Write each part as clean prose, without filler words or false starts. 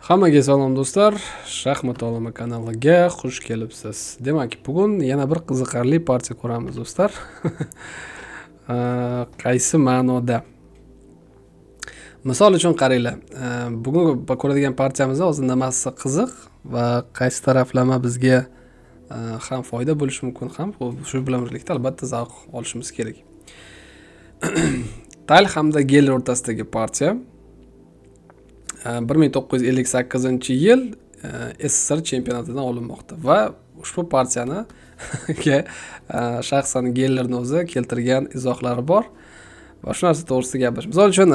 Hammaga salom do'stlar, shaxmat olimi kanaliga xush kelibsiz. Demak, bugun yana bir qiziqarli partiya ko'ramiz do'stlar. Qaysi ma'noda? Misol uchun qaranglar, bugun ko'radigan partiyamizda hozir nimasi qiziq va qaysi taraflama bizga ham foyda bo'lishi mumkin ham, shu bilan birgalikda albatta zavq olishimiz kerak. Tal hamda Geller o'rtasidagi partiya 1958-yil SSR chempionatidan olinmoqda va ushbu partiyani shaxsan Gellerning o'zi keltirgan izohlari bor va shu narsa to'g'risida gapirish. Misol uchun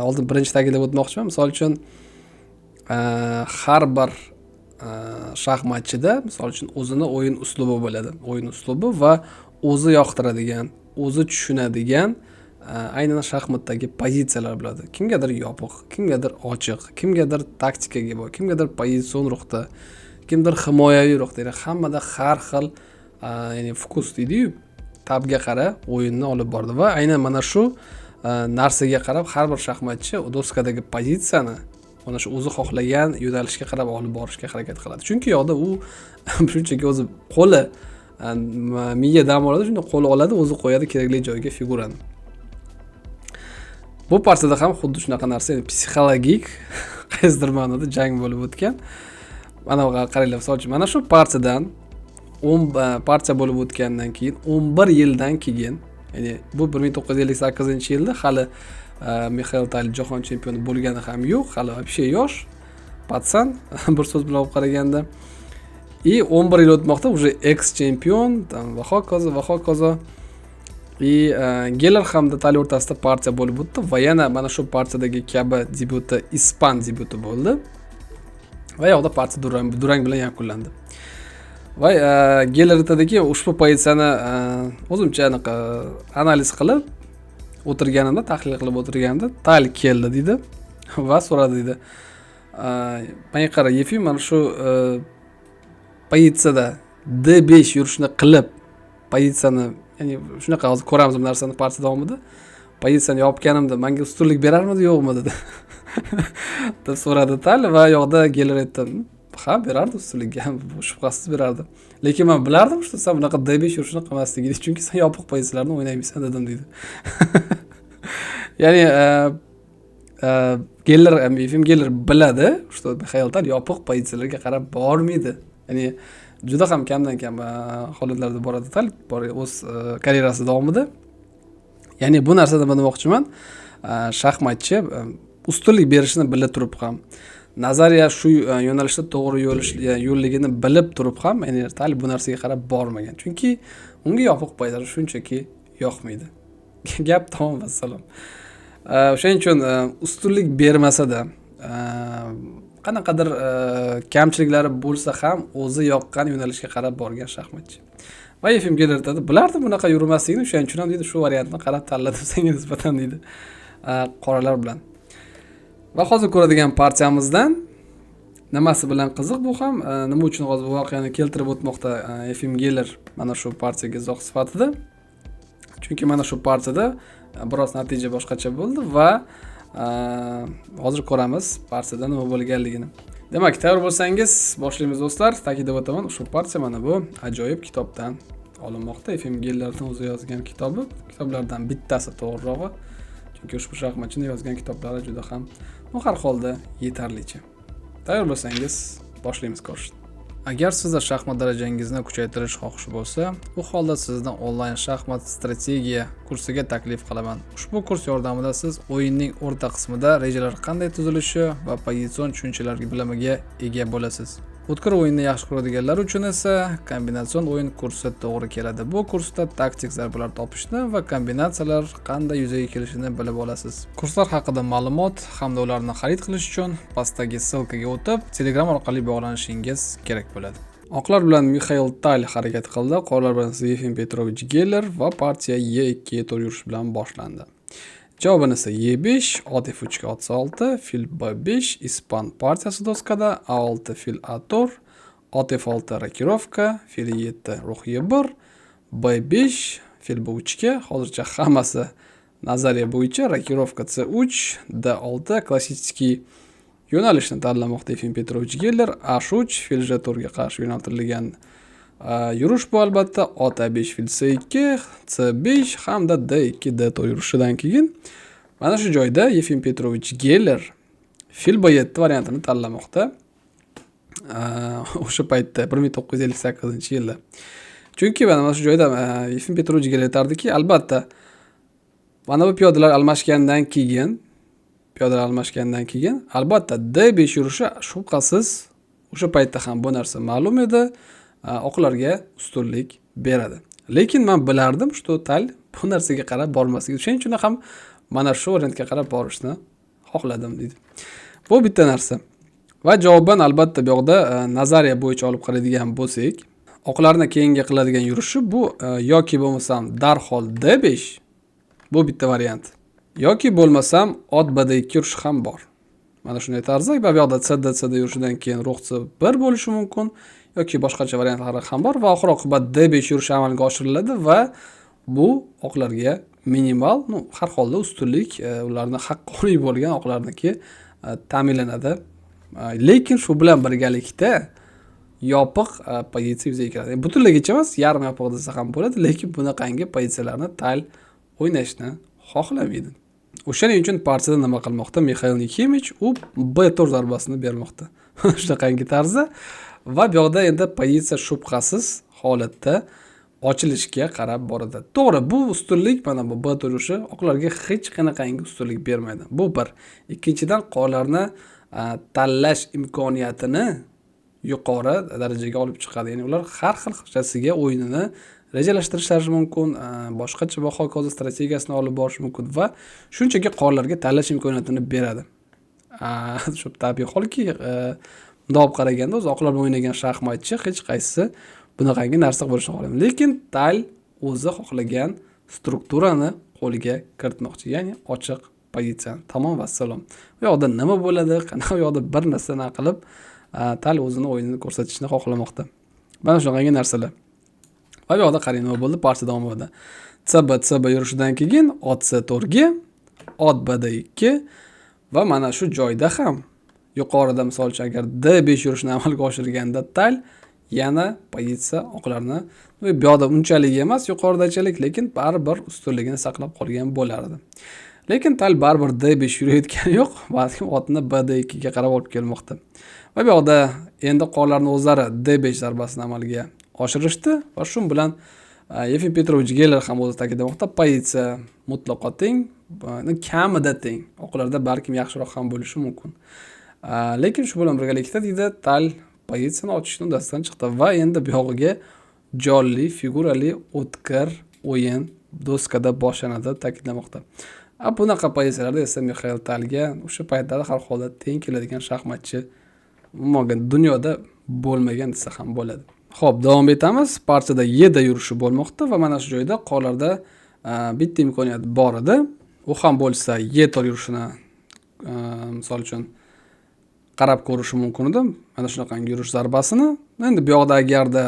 oldin birinchi ta'kidlab o'tmoqchiman. Misol uchun har bir shaxmatchida misol uchun o'zini o'yin uslubi bo'ladi. O'yin uslubi va o'zi yoqtiradigan, o'zi tushunadigan aynan shaxmatdagi pozitsiyalar bo'ladi. Kimgadir yopiq, kimgadir ochiq, kimgadir taktikaga boy, kimgadir pozitsion ruhda, kimdir himoyaviy ruhda. Ya'ni hammada har xil ya'ni fokus deydi-yu, tabga qarab o'yinni olib bordi va aynan mana shu narsaga qarab har bir shaxmatchi doskadagi pozitsiyani mana shu o'zi xohlagan yo'nalishga qarab olib borishga harakat qiladi. Chunki yoqda u shunchaki o'zi qo'li miya dam oladi, shunda qo'li oladi, o'zi qo'yadi kerakli joyga figurani. Bu partiyada ham xuddi shunaqa narsa, ya'ni psixologik qaysidir ma'noda jang bo'lib o'tgan. Mana qaranglar, misol uchun mana shu partiyadan partiya bo'lib o'tgandan keyin 11 yildan keyin, ya'ni bu 1958-yilda hali Mixail Tal jahon chempioni bo'lgani ham yo'q, hali вообще yosh, patsan bir so'z bilan olib qaraganda. 11 yil o'tmoqda, уже ex chempion va hokazo va hokazo. Geller hamda Tal o'rtasida partiya bo'lib o'tdi va yana mana shu partiyadagi kabi debyuti ispan debyuti bo'ldi. Va yoqda partiya durang bilan yakunlandi. Va Geller aytadiki, ushbu pozitsiyani o'zimcha aniq analiz qilib o'tirganimda, tahlil qilib o'tirganimda Tal keldi dedi va so'radi dedi. Menga qara, Yefim, mana shu pozitsiyada D5 yurishni qilib pozitsiyani, ya'ni shunaqa hozir ko'ramiz bu narsani partiya davomida. Pozitsiyani yopganimda menga ustunlik berarmidi, yo'qmi dedi. deb so'radi Tal va yoqda Geller aytdi, ha, berardi ustunlik, shubhasiz berardi. Lekin men bilardim, что sen bunaqa D5 yurishni qilmasligini, chunki sen yopiq pozitsiyalarni o'ynaymisan dedim dedi. Ya'ni Geller biladi, что Mixail Tal yopiq pozitsiyalarga qarab bormaydi. Ya'ni juda ham kamdan kam holatlarda boradi Tal o'z karyerasi davomida. Ya'ni bu narsada nima demoqchiman? Shaxmatchi ustunlik berishni bilib turib ham, nazariya shu yo'nalishda to'g'ri yo'lligini bilib turib ham, ya'ni Tal bu narsaga qarab bormagan. Chunki unga yopiq pozitsiyalar shunchaki yoqmaydi. Gap tamom, vassalom. O'shaning uchun ustunlik bermasa-da, qanaqadir kamchiliklari bo'lsa ham o'zi yoqqan yo'nalishga qarab borgan shaxmatchi. Va Yefim Geller aytadi, bilardim bunaqa yurmasligini, o'shaning uchun ham deydi, shu variantni qarab tanladim senga nisbatan deydi. Qoralar bilan. Va hozir ko'radigan partiyamizdan nimasi bilan qiziq bu ham, nima uchun hozir bu voqeani keltirib o'tmoqda Yefim Geller mana shu partiyaga izoh sifatida. Chunki mana shu partiyada biroz natija boshqacha bo'ldi va hozir ko'ramiz partiyada nima bo'lganligini. Demak, tayyor bo'lsangiz boshlaymiz do'stlar. Ta'kidlab o'taman, ushbu partiya mana bu ajoyib kitobdan olinmoqda. Yefim Gellerning o'zi yozgan kitobi, kitoblardan bittasi to'g'rirog'i. Chunki ushbu shaxmatchining yozgan kitoblari juda ham har holda yetarlicha. Tayyor bo'lsangiz boshlaymiz ko'rishni. Agar sizda shaxmat darajangizni kuchaytirish xohishi bo'lsa, u holda sizni onlayn shaxmat strategiya kursiga taklif qilaman. Ushbu kurs yordamida siz o'yinning o'rta qismida rejalar qanday tuzilishi va pozitsion tushunchalar bilimiga ega bo'lasiz. O'tkir o'yinni yaxshi ko'radiganlar uchun esa kombinatsion o'yin kursi to'g'ri keladi. Bu kursda taktik zarbalar topishni va kombinatsiyalar qanday yuzaga kelishini bilib olasiz. Kurslar haqida ma'lumot hamda ularni xarid qilish uchun pastdagi ссылкаga o'tib, Telegram orqali bog'lanishingiz kerak bo'ladi. Oqlar bilan Mixail Tal harakat qildi, qorlar bilan Yefim Petrovich Geller va partiya E2 to'g'ri yurish bilan boshlandi. Javobini esa E5, ot F3 ga ot C6, fil B5, ispan partiyasi doskada, A6 fil A4, ot F6 rokirovka, fil E7 ruh E1, B5, fil B3 ga, hozircha hammasi nazariya bo'yicha rokirovka C3, D6 klassik Yo'nalishni tanlamoqda Yefim Petrovich Geller. H3 fil J4 ga qarshi yo'naltirilgan yurish bu albatta ot A5 fil C2, C5 hamda D2 D4 yurishidan keyin mana shu joyda Yefim Petrovich Geller fil B7 variantini tanlamoqda. O'sha paytda 1958-yilda. Chunki mana shu joyda Yefim Petrovich Geller aytardiki, albatta mana bu piyodalar almashgandan keyin albatta D5 yurishi shubhasiz o'sha paytda ham bu narsa ma'lum edi, oqlarga ustunlik beradi. Lekin men bilardim, что tal bu narsaga qarab bormasligi. Shuning uchun ham mana shu variantga qarab borishni xohladim deydi. Bu bitta narsa. Va javoban albatta bu yoqda nazariya bo'yicha olib qaraydigan bo'lsak, oqlarni keyinga qiladigan yurishi bu yoki bo'lmasam darhol D5, bu bitta variant. Yoki bo'lmasam ot B2 yurishi ham bor. Mana shunday tarzda va bu yoqda CD yurishidan keyin ro'qsi 1 bo'lishi mumkin yoki boshqacha variantlar ham bor va oxir oqibat D5 yurishi amalga oshiriladi va bu oqlarga minimal, har holda ustunlik ularning haqqoniy bo'lgan oqlarniki ta'minlanadi. Lekin shu bilan birgalikda yopiq pozitsiya yuzaga keladi. Butunligicha emas, yarim yopiq desa ham bo'ladi, lekin bunaqangi pozitsiyalarni tal o'ynashni xohlamaydi. O'shaning uchun partiyada nima qilmoqda? Mikhail Nikimovich u B4 zarbasini bermoqda. Shunaqangi tarzda va bu yoqda endi pozitsiya shubhasiz holatda ochilishga qarab boradi. To'g'ri, bu ustunlik mana bu B4 yurishi oqlarga hech qanaqangi ustunlik bermaydi. Bu bir. Ikkinchidan qo'llarni tanlash imkoniyatini yuqori darajaga olib chiqadi. Ya'ni ular har xil hujjasiga o'yinini rejalashtirishlari mumkin, boshqacha va hokazo strategiyasini olib borish mumkin va shunchaki qonlarga tanlash imkoniyatini beradi. Shu tabiiy holki, bundoq qaraganda o'zi oqlar bilan o'ynagan shaxmatchi hech qaysi bunaqangi narsa bo'lishini xohlamaydi. Lekin tal o'zi xohlagan strukturani qo'lga kiritmoqchi, ya'ni ochiq pozitsiya. Tamom va salom. Bu yoqda nima bo'ladi, qanaqa yoqda bir narsani qilib tal o'zini o'yinini ko'rsatishni xohlamoqda. Mana shunaqangi narsalar. Va bu yoqda qarang nima bo'ldi, partiya davomida. CB yurishidan keyin ot C4 ga, ot B2 va mana shu joyda ham yuqorida misol uchun agar D5 yurishni amalga oshirganda tal yana pozitsiya oqlarni bu yoqda unchalik emas, yuqoridachalik, lekin baribir ustunligini saqlab qolgan bo'lardi. Lekin tal baribir D5 yurayotgani yo'q, balki otni B2 ga qarab olib kelmoqda. Va bu yoqda endi qonlarning o'zlari D5 zarbasini amalga oshirishdi va shu bilan Yefim Petrovich Geller ham o'zi ta'kidlamoqda, pozitsiya mutlaqo teng, kamida teng. Oqlarda balkim yaxshiroq ham bo'lishi mumkin. Lekin shu bilan birgalikda deydi, tal pozitsiyani ochishni uddasidan chiqdi va endi bu yog'iga jonli, figurali, o'tkir o'yin doskada boshlanadi ta'kidlamoqda. Bunaqa pozitsiyalarda esa Mikhail Talga o'sha paytlarda har holda teng keladigan shaxmatchi umuman dunyoda bo'lmagan desa ham bo'ladi. Xo'p, davom etamiz. Partiyada Y-da yurishi bo'lmoqda va mana shu joyda qonlarda bitta imkoniyat bor edi. U ham bo'lsa Y4 yurishini misol uchun qarab ko'rishi mumkin edi. Mana shunaqangi yurish zarbasini. Endi bu yoqda agarda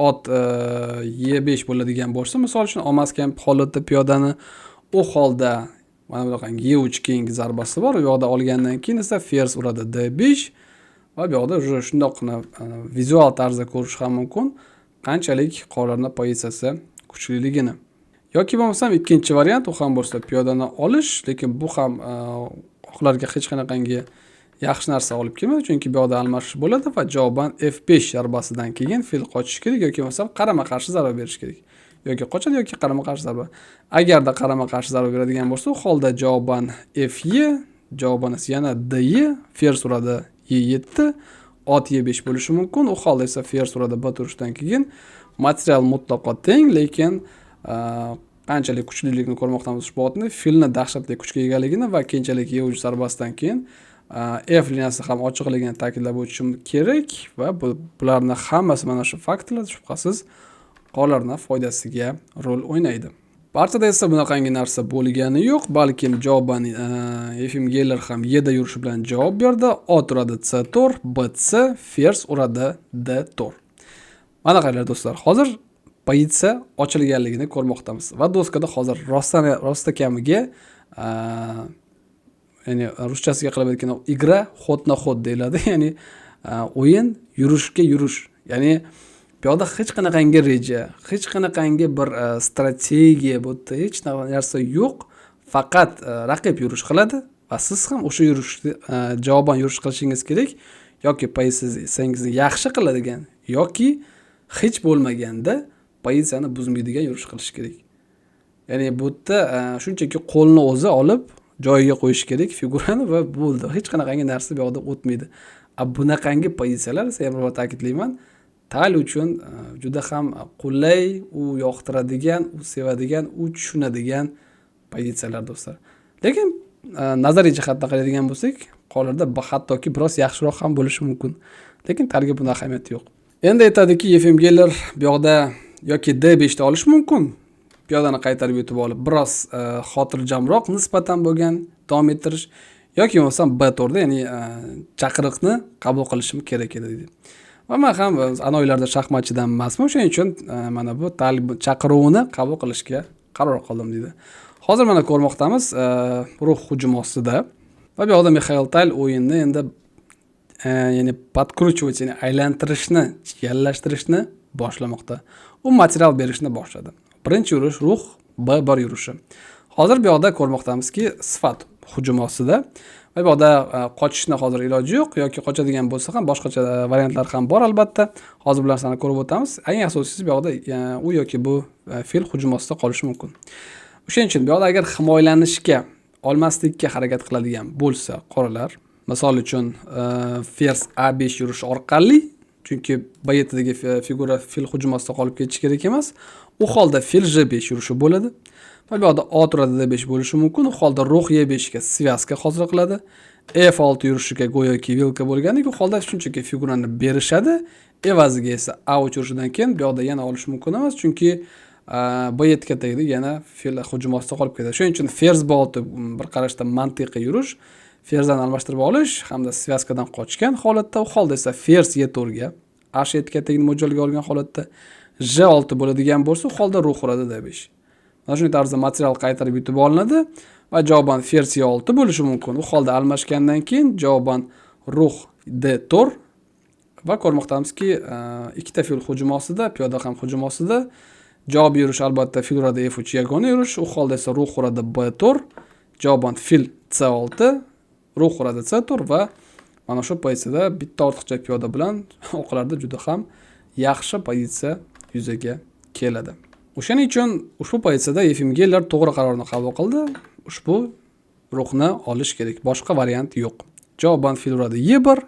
ot Y5 bo'ladigan bo'lsa, misol uchun olmasgan holatda piyodani u holda mana bunaqangi Y3 keyingi zarbasi bor. Bu yoqda olgandan keyin esa fers uradi D5 va bu yoqda shundoqqina vizual tarzda ko'rish ham mumkin qanchalik qonlarning pozitsiyasi kuchliligini. Yoki bo'lmasam ikkinchi variant u ham bo'lsa piyodani olish, lekin bu ham oqlarga hech qanaqangi yaxshi narsa olib kelmaydi, chunki bu yoqda almashish bo'ladi va javoban F5 zarbasidan keyin fil qochish kerak yoki bo'lmasam qarama-qarshi zarba berish kerak. Yoki qochadi yoki qarama-qarshi zarba. Agarda qarama-qarshi zarba beradigan bo'lsa, u holda javoban Fy, javoban esa yana Dy, fers uradi Y7, ot Y5 bo'lishi mumkin. U holda esa fers uradi B turishdan keyin material mutlaqo teng, lekin qanchalik kuchliligini ko'rmoqdamiz ushbu otni, filni dahshatli kuchga egaligini va keyinchalik Y3 zarbasidan keyin F liniyasi ham ochiqligini ta'kidlab o'tishim kerak va bularning hammasi mana shu faktorlar shubhasiz qonlarning foydasiga rol o'ynaydi. Partiyada esa bunaqangi narsa bo'lgani yo'q, balkim javoban Yefim Geller ham Y-da yurishi bilan javob berdi. Ot uradi C4, BC, fers uradi D4. Mana qaranglar do'stlar, hozir pozitsiya ochilganligini ko'rmoqdamiz va doskada hozir rosta kamiga ya'ni ruschasiga qilib aytganda igra xod na xod deyiladi. Ya'ni o'yin yurishga yurish. Ya'ni bu yoqda hech qanaqangi reja, hech qanaqangi bir strategiya, bu yerda hech narsa yo'q. Faqat raqib yurish qiladi va siz ham o'sha yurishni javoban yurish qilishingiz kerak. Yoki pozitsiyangizni yaxshi qiladigan yoki hech bo'lmaganda pozitsiyani buzmaydigan yurish qilish kerak. Ya'ni bu yerda shunchaki qo'lni o'zi olib joyiga qo'yish kerak figurani va bo'ldi. Hech qanaqangi narsa bu yoqda o'tmaydi. Bunaqangi pozitsiyalar, sen ham ta'kidlayman, tal uchun juda ham qulay, u yoqtiradigan, u sevadigan, u tushunadigan pozitsiyalar do'stlar. Lekin nazariy jihatdan qaraydigan bo'lsak, qollarda hattoki biroz yaxshiroq ham bo'lishi mumkin. Lekin talga bunda ahamiyati yo'q. Endi aytadiki, FM Geller bu yoqda yoki D5 da olish mumkin. Piyodani qaytarib yutib olib, biroz xotirjamroq nisbatan bo'lgan davom ettirish yoki bo'lmasam B4 da, ya'ni chaqiriqni qabul qilishim kerak edi dedi. Va men ham anoylarda shaxmatchidan emasman, o'shaning uchun mana bu chaqiruvni qabul qilishga qaror qildim dedi. Hozir mana ko'rmoqdamiz ruh hujum ostida va bu yoqda Mikhail Tal o'yinni endi ya'ni podkrучивать, ya'ni aylantirishni, yallashtirishni boshlamoqda. U material berishni boshladi. Birinchi yurish ruh B1 yurishi. Hozir bu yoqda ko'rmoqdamizki, sifat hujum ostida va bu yoqda qochishni hozir iloji yo'q yoki qochadigan bo'lsa ham boshqacha variantlar ham bor albatta. Hozir bular sana ko'rib o'tamiz. Eng asosiysi bu yoqda u yoki bu fil hujum ostida qolishi mumkin. O'shaning uchun bu yoqda agar himoyalanishga olmaslikka harakat qiladigan bo'lsa qoralar, misol uchun fers A5 yurish orqali, chunki B7dagi figura fil hujum ostida qolib ketishi kerak emas. U holda fil J5 yurishi bo'ladi. Va bu yoqda A4 D5 bo'lishi mumkin. U holda ruh E5 ga svязка hozir qiladi. F6 yurishiga go'yoki vilka bo'lgandek, u holda shunchaki figurani berishadi. Evaziga esa A3 yurishidan keyin bu yoqda yana olish mumkin emas, chunki B7 ga tegdi, yana fil hujum ostida qolib ketadi. Shuning uchun fers B6 bir qarashda mantiqiy yurish, fersdan almashtirib olish hamda svязкаdan qochgan holatda, u holda esa fers E4 ga H7 ga tegni mo'ljalga olgan holatda J6 bo'ladigan bo'lsa, u holda ruh uradi D5. Mana shunday tarzda material qaytarib yutib olinadi va javoban fers E6 bo'lishi mumkin. U holda almashgandan keyin javoban ruh D4 va ko'rmoqdamizki, ikkita fil hujum ostida, piyoda ham hujum ostida. Javob yurish albatta figurada F3 yagona yurish, u holda esa ruh uradi B4, javoban fil C6, ruh uradi C4 va mana shu pozitsiyada bitta ortiqcha piyoda bilan o'qlarda juda ham yaxshi pozitsiya yuzaga keladi. O'shaning uchun ushbu pozitsiyada FM Geller to'g'ri qarorni qabul qildi. Ushbu ruhni olish kerak. Boshqa variant yo'q. Javoban fil uradi E1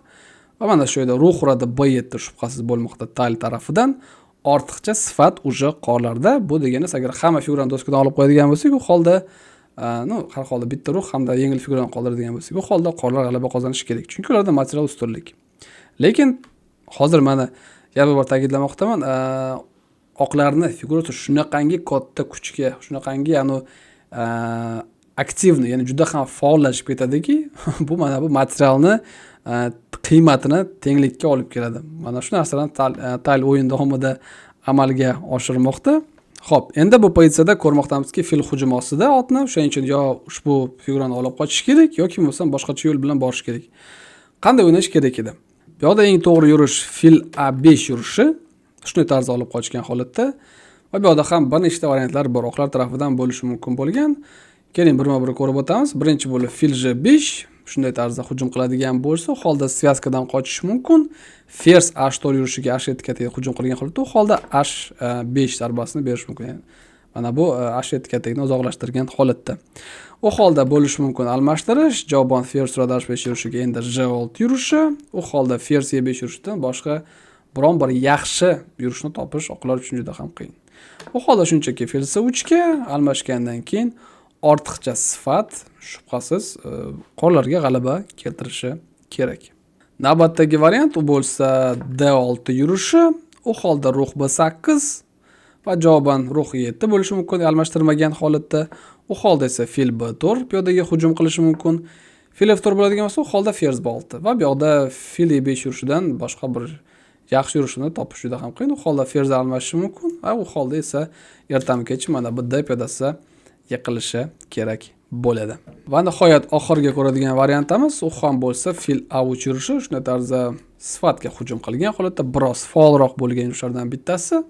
va mana shu yerda ruh uradi B7 shubhasiz bo'lmoqda Tal tarafidan. Ortiqcha sifat uje qorlarda. Bu degani, agar hamma figurani doskadan olib qo'yadigan bo'lsak, u holda har holda bitta ruh hamda yengil figurani qoldiradigan bo'lsak, bu holda qorlar g'alaba qozonishi kerak. Chunki ularda material ustunlik. Lekin hozir mana yana bir ta'kidlamoqdaman, oqlarni figurasi shunaqangi katta kuchga, shunaqangi ya'ni aktivni, ya'ni juda ham faollashib ketadiki, bu mana bu materialni qiymatini tenglikka olib keladi. Mana shu narsalarni Tal o'yin davomida amalga oshirmoqda. Xo'p, endi bu pozitsiyada ko'rmoqdamizki, fil hujum ostida otni, shuning uchun yo ushbu figurani olib qochish kerak yoki bo'lmasam boshqacha yo'l bilan borish kerak. Qanday o'ynash kerak edi? Bu yoqda eng to'g'ri yurish fil A5 yurishi. Shunday tarzda olib qochgan holatda va bu yoqda ham bir nechta variantlar bor, oqlar tarafidan bo'lishi mumkin bo'lgan. Keling birma-bir ko'rib o'tamiz. Birinchi bo'lib fil J5 shunday tarzda hujum qiladigan bo'lsa, holda svязкаdan qochish mumkin. Fers H4 yurishiga H7 ga hujum qilgan holatda, u holda H5 zarbasini berish mumkin. Mana bu H7 ga uzoqlashtirgan holatda. U holda bo'lishi mumkin almashtirish, javoban fers uradi H5 yurishiga endi J6 yurishi, u holda fers E5 yurishidan boshqa biron bir yaxshi yurishni topish oqlar uchun juda ham qiyin. Bu holda shunchaki fil C3 ga almashgandan keyin ortiqcha sifat shubhasiz qorlarga g'alaba keltirishi kerak. Navbatdagi variant u bo'lsa D6 yurishi, u holda ruh B8 va javoban ruh E7 bo'lishi mumkin almashtirmagan holatda. U holda esa fil B4 piyodaga hujum qilishi mumkin. Fil F4 bo'ladigan bo'lsa, u holda fers B6 va bu yoqda fil E5 yurishidan boshqa bir yaxshi yurishini topish juda ham qiyin. U holda fers almashishi mumkin va u holda esa ertami kech mana bu D piyodasi yiqilishi kerak bo'ladi. Va nihoyat oxirgi ko'radigan variantimiz u ham bo'lsa fil A3 yurishi. Shunday tarzda sifatga hujum qilgan holatda biroz faolroq bo'lgan yurishlardan bittasi.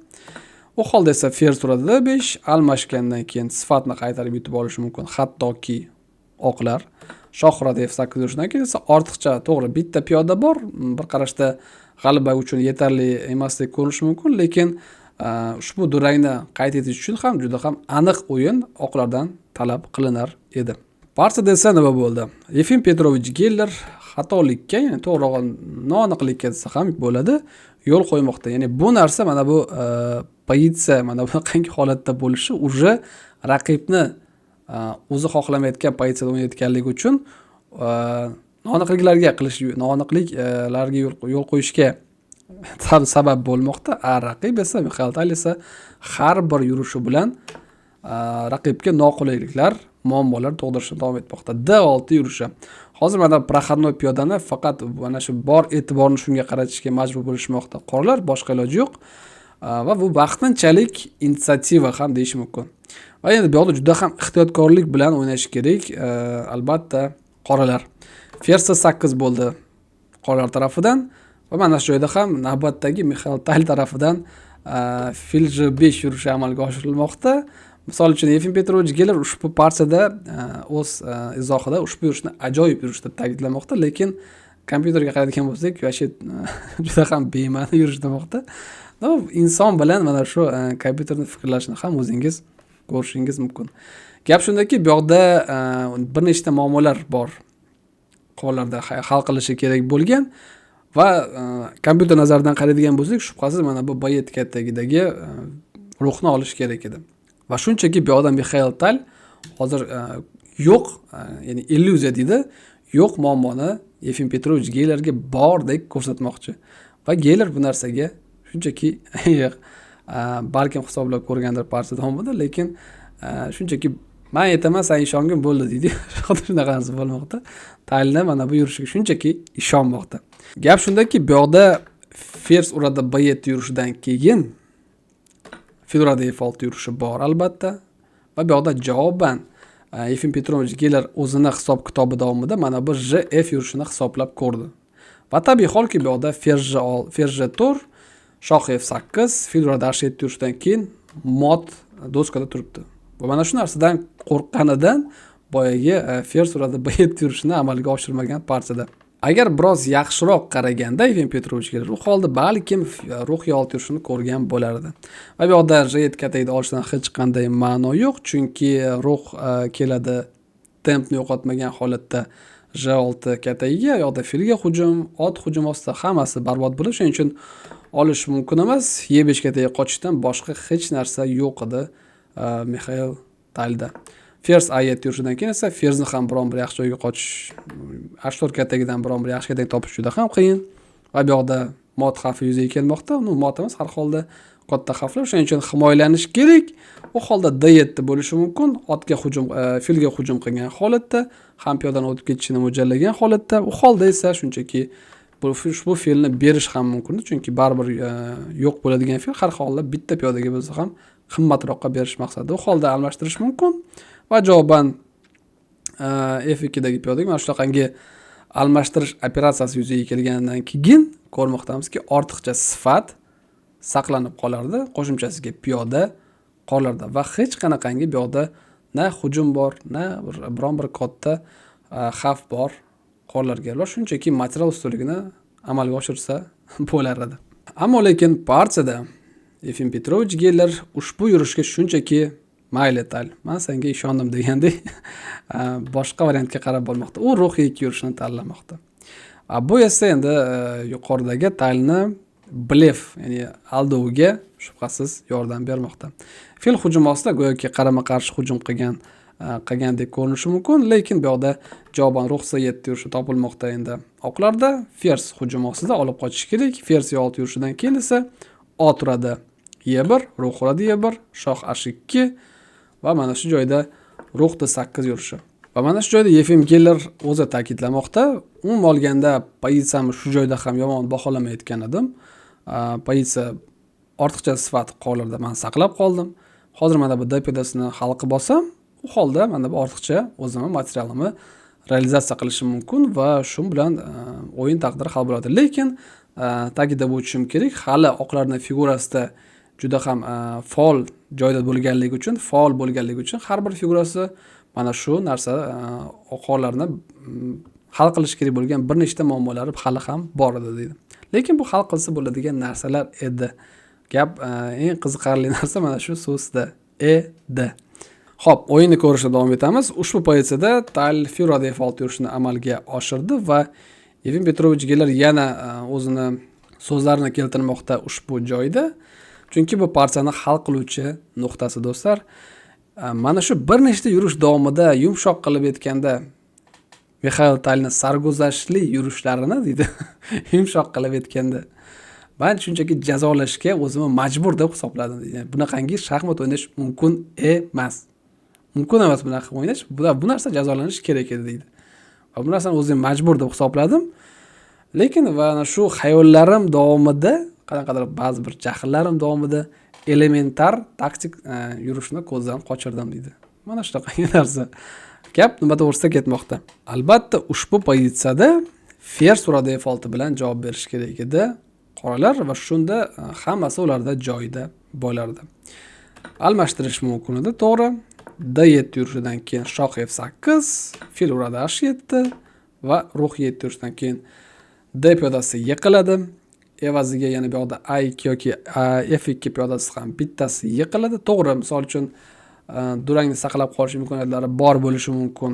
U holda esa fers uradi D5, almashgandan keyin sifatni qaytarib yutib olishi mumkin. Hattoki oqlar shoh uradi F8 yurishidan keyin esa ortiqcha, to'g'ri, bitta piyoda bor, bir qarashda g'alaba uchun yetarli emasdek ko'rinishi mumkin, lekin ushbu durangni qayd etish uchun ham juda ham aniq o'yin oqlardan talab qilinar edi. Partiyada esa nima bo'ldi? Yefim Petrovich Geller xatolikka, ya'ni to'g'ri noaniqlikka desa ham bo'ladi, yo'l qo'ymoqda. Ya'ni bu narsa mana bu pozitsiya mana bunaqangi holatda bo'lishi uje raqibni o'zi xohlamayotgan pozitsiyada o'ynayotganligi uchun noaniqliklarga yo'l qo'yishga sabab bo'lmoqda. Raqib esa Mixail Tal esa har bir yurishi bilan raqibga noqulayliklar, muammolar tug'dirishni davom etmoqda. D6 yurishi. Hozir mana proxodnoy piyodani faqat mana shu bor e'tiborni shunga qaratishga majbur bo'lishmoqda qorlar, boshqa iloji yo'q. Va bu vaqtinchalik inisiativa ham deyish mumkin. Va endi bu yoqda juda ham ehtiyotkorlik bilan o'ynash kerak. Albatta qoralar. Fersa 8 bo'ldi qoralar tarafidan va mana shu joyda ham navbatdagi Mixail Tal tarafidan fil G5 yurishi amalga oshirilmoqda. Misol uchun Yefim Petrovich Geller ushbu partiyada o'z izohida ushbu yurishni ajoyib yurish deb ta'kidlamoqda, lekin kompyuterga qaraydigan bo'lsak, yoshi juda ham bema'ni yurish demoqda. Inson bilan mana shu kompyuterni fikrlashini ham o'zingiz ko'rishingiz mumkin. Gap shundaki, bu yoqda bir nechta muammolar bor. Qo'llarda hal qilishi kerak bo'lgan va kompyuter nazaridan qaraydigan bo'lsak, shubhasiz mana bu bayet kattagidagi ruhni olish kerak edi. Va shunchaki bu yoqda Mixail Tal hozir yo'q, ya'ni illyuziya deydi, yo'q muammoni Yefim Petrovich Gellerga bordek ko'rsatmoqchi. Va Geller bu narsaga shunchaki balkim hisoblab ko'rgandir partiyada davomida, lekin shunchaki men aytaman, sen ishongin bo'ldi deydi. Shunaqa narsa bo'lmoqda. Talni mana bu yurishiga shunchaki ishonmoqda. Gap shundaki, bu yoqda fers uradi B7 yurishidan keyin fil uradi F6 yurishi bor albatta. Va bu yoqda javoban Yefim Petrovich Geller o'zini hisob kitobi davomida mana bu F yurishini hisoblab ko'rdi. Va tabiiy holki bu yoqda fers G4, shoh F8, fil uradi H7 yurishidan keyin mod doskada turibdi. Va mana shu narsadan qo'rqqanidan boyagi fers uradi B7 yurishini amalga oshirmagan partiyada. Agar biroz yaxshiroq qaraganda Yefim Petrovich Geller u holda balkim ruh E6 yurishini ko'rgan bo'lardi. Va bu yoqda G7 katayda olishdan hech qanday ma'no yo'q, chunki ruh keladi tempni yo'qotmagan holatda G6 katayiga, yoqda filga hujum, ot hujum ostida hammasi barbod bo'lib, shuning uchun olish mumkin emas. E5 kataga qochishdan boshqa hech narsa yo'q edi Mixail Talda. Fers A7 yurishidan keyin esa fersni ham biron bir yaxshi joyga qochish, H4 katagidan biron bir yaxshi katag topish juda ham qiyin. Va bu yoqda mod xavfi yuzaga kelmoqda. Uni mod emas, har holda katta xavflar, shuning uchun himoyalanish kerak. U holda D7 bo'lishi mumkin. Otga hujum, filga hujum qilgan holatda, ham piyodani o'tib ketishini mo'ljallagan holatda, u holda esa shunchaki bu filni berish ham mumkin, chunki baribir yo'q bo'ladigan fil har holda bitta piyodaga bo'lsa ham qimmatroqqa berish maqsadida. U holda almashtirish mumkin va javoban F2 dagi piyodaga mana shunaqangi almashtirish operatsiyasi yuzaga kelgandan keyin ko'rmoqdamizki, ortiqcha sifat saqlanib qolardi, qo'shimchasiga piyoda qolardi va hech qanaqangi bu yoqda na hujum bor, na biron bir katta xavf bor qorlarga. Va shunchaki material ustunligini amalga oshirsa bo'lar edi. Ammo lekin partiyada Yefim Petrovich Geller ushbu yurishga shunchaki mayli Tal, men senga ishondim degandek boshqa variantga qarab bo'lmoqda. U ruh E2 yurishini tanlamoqda. Bu esa endi yuqoridagi Talni blef, ya'ni aldovga shubhasiz yordam bermoqda. Fil hujum ostida go'yoki qarama-qarshi hujum qilgandek ko'rinishi mumkin, lekin bu yoqda javoban ruh C7 yurishi topilmoqda endi. Oqlarda fers hujum ostida olib qochish kerak. Fers E6 yurishidan keyin esa ot uradi E1, ruh uradi E1, shoh H2 va mana shu joyda ruh D8 yurishi. Va mana shu joyda Yefim Geller o'zi ta'kidlamoqda, umuman olganda pozitsiyamni shu joyda ham yomon baholamayotgan edim. Pozitsiya ortiqcha sifat qo'llarda men saqlab qoldim. Hozir mana bu D pedasini hal qilib olsam, u holda mana bu ortiqcha o'zimni materialimni realizatsiya qilishim mumkin va shu bilan o'yin taqdiri hal bo'ladi. Lekin ta'kidlab o'tishim kerak, hali oqlarning figurasida juda ham faol joyda bo'lganligi uchun har bir figurasi mana shu narsa oqlarni hal qilish kerak bo'lgan bir nechta muammolari hali ham bor edi deydi. Lekin bu hal qilsa bo'ladigan narsalar edi. Gap eng qiziqarli narsa mana shu so'zda edi. Xo'p, o'yinni ko'rishda davom etamiz. Ushbu pozitsiyada Tagliafico default yurishni amalga oshirdi va Yevgeniy Petrovich Geller yana o'zini so'zlarini keltirmoqda ushbu joyda. Chunki bu partiyani hal qiluvchi nuqtasi do'stlar. Mana shu bir nechta yurish davomida yumshoq qilib aytganda Mixail Talin sarguzashtli yurishlarini deydi. Yumshoq qilib aytganda men shunchaki jazolashga o'zimni majbur deb hisobladim deydi. Bunaqangi shaxmat o'ynash mumkin emas. Mumkin emas bunaqa o'ynash. Bu narsa jazolanish kerak edi deydi. Va bu narsani o'zim majbur deb hisobladim. Lekin mana shu xayollarim davomida, qanaqadir ba'zi bir jahllarim davomida elementar taktik yurishni ko'zdan qochirdim deydi. Mana shunaqa narsa. Gap nima to'g'risida ketmoqda. Albatta ushbu pozitsiyada fers ura defaulti bilan javob berish kerak edi qoralar va shunda hammasi ularda joyida bo'lardi. Almashtirish mumkin edi, to'g'ri. D7 yurishidan keyin shoh F8, fil uradi H7 va ruh 7 yurishidan keyin D piyodasi yiqiladi. Evaziga yana bu yoqda A2 yoki F2 piyodasi ham bittasi yiqiladi. To'g'ri, misol uchun durangni saqlab qolish imkoniyatlari bor bo'lishi mumkin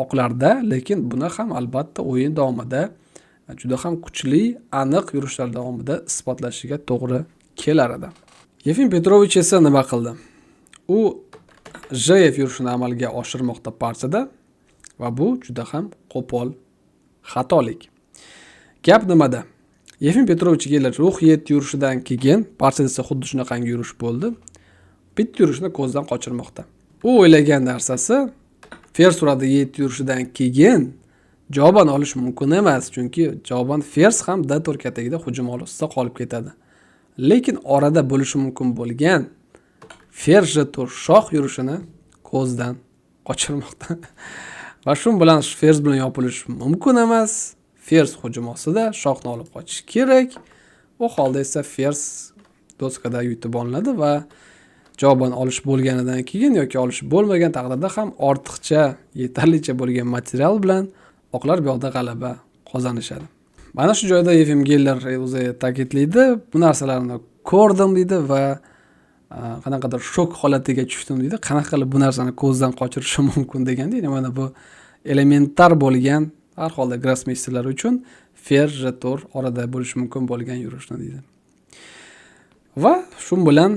oqlarda, lekin buni ham albatta o'yin davomida juda ham kuchli, aniq yurishlar davomida isbotlashiga to'g'ri kelar edi. Yevgeniy Petrovich esa nima qildi? U J-F yurishini amalga oshirmoqda partiyada va bu juda ham qo'pol xatolik. Gap nimada? Yevgeniy Petrovich Geller ruh 7 yurishidan keyin partiyada esa xuddi shunaqangi yurish bo'ldi. Bitta yurishni ko'zdan qochirmoqda. U o'ylagan narsasi fers uradi 7 yurishidan keyin javoban olish mumkin emas, chunki javoban fers ham D4 katagida hujum olishsa qolib ketadi. Lekin orada bo'lishi mumkin bo'lgan fers J4 shoh yurishini ko'zdan qochirmoqda. Va shu bilan fers bilan yopilish mumkin emas. Fers hujum ostida shohni olib qochish kerak. Bu holda esa fers doskada yutib olinadi va javoban olish bo'lganidan keyin yoki olish bo'lmagan taqdirda ham ortiqcha yetarlicha bo'lgan material bilan oqlar bu yoqda g'alaba qozonishadi. Mana shu joyda Yevgeniy Geller o'zi ta'kidlaydi. Bu narsalarni ko'rdim deydi va qanaqadir shok holatiga tushdim deydi. Qanaqa qilib bu narsani ko'zdan qochirishim mumkin degan deydi. Mana bu elementar bo'lgan har holda grossmeysterlar uchun fer J4 orada bo'lishi mumkin bo'lgan yurishni deydi. Va shu bilan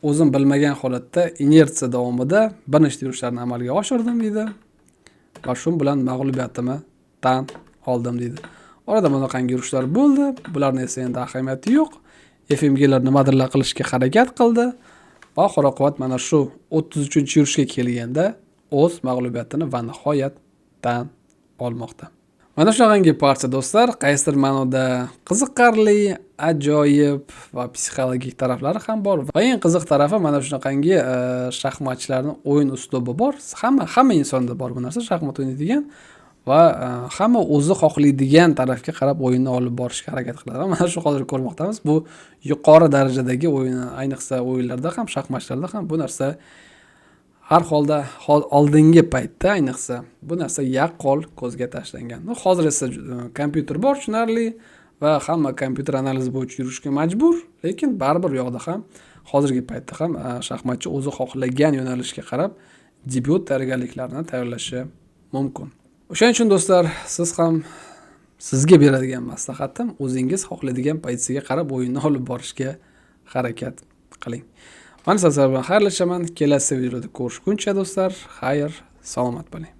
o'zim bilmagan holatda inersiya davomida bir nechta yurishlarni amalga oshirdim deydi. Va shu bilan mag'lubiyatimni tan oldim deydi. Orada bunaqangi yurishlar bo'ldi. Bularning esa endi ahamiyati yo'q. Yevgeniy Geller nimadirlar qilishga harakat qildi. Va oxir-oqibat mana shu 33-yurishga kelganda o'z mag'lubiyatini va nihoyat tan olmoqda. Mana shunaqangi partiya do'stlar, qaysidir ma'noda qiziqarli, ajoyib va psixologik taraflari ham bor. Va eng qiziq tarafi mana shunaqangi shaxmatchilarning o'yin uslubi bor. Hamma insonda bor bu narsa, shaxmat o'ynaydigan va hamma o'zi xohlaydigan tarafga qarab o'yinni olib borishga harakat qiladi. Va mana shu hozir ko'rmoqdamiz. Bu yuqori darajadagi o'yin, ayniqsa o'yinlarda ham, shaxmatchilarda ham bu narsa har holda oldingi paytda ayniqsa bu narsa yaqqol ko'zga tashlangan. Hozir esa kompyuter bor, tushunarli va hamma kompyuter analizi bo'yicha yurishga majbur, lekin baribir u yoqda ham hozirgi paytda ham shaxmatchi o'zi xohlagan yo'nalishga qarab debyut tayyorgarliklarini tayyorlashi mumkin. O'shaning uchun do'stlar, siz ham sizga beradigan maslahatim o'zingiz xohlaydigan pozitsiyaga qarab o'yinni olib borishga harakat qiling. Mana sizlar bilan xayrlashaman. Kelasi videoda ko'rishguncha do'stlar, xayr, salomat bo'ling.